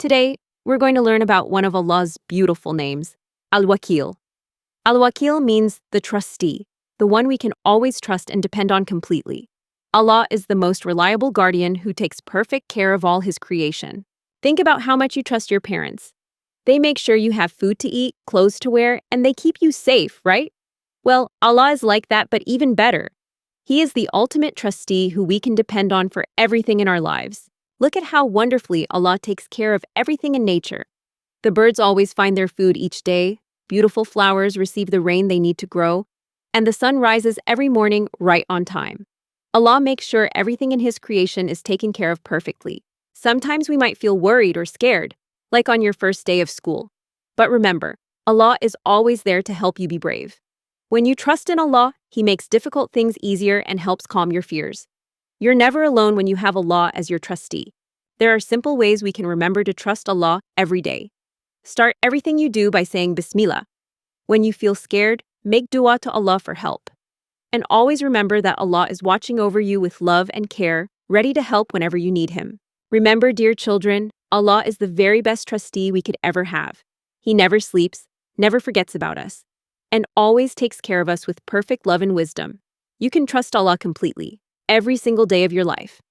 Today, we're going to learn about one of Allah's beautiful names, Al-Wakeel. Al-Wakeel means the trustee, the one we can always trust and depend on completely. Allah is the most reliable guardian who takes perfect care of all His creation. Think about how much you trust your parents. They make sure you have food to eat, clothes to wear, and they keep you safe, right? Well, Allah is like that, but even better. He is the ultimate trustee who we can depend on for everything in our lives. Look at how wonderfully Allah takes care of everything in nature. The birds always find their food each day, beautiful flowers receive the rain they need to grow, and the sun rises every morning right on time. Allah makes sure everything in His creation is taken care of perfectly. Sometimes we might feel worried or scared, like on your first day of school. But remember, Allah is always there to help you be brave. When you trust in Allah, He makes difficult things easier and helps calm your fears. You're never alone when you have Allah as your trustee. There are simple ways we can remember to trust Allah every day. Start everything you do by saying Bismillah. When you feel scared, make dua to Allah for help. And always remember that Allah is watching over you with love and care, ready to help whenever you need Him. Remember, dear children, Allah is the very best trustee we could ever have. He never sleeps, never forgets about us, and always takes care of us with perfect love and wisdom. You can trust Allah completely, every single day of your life.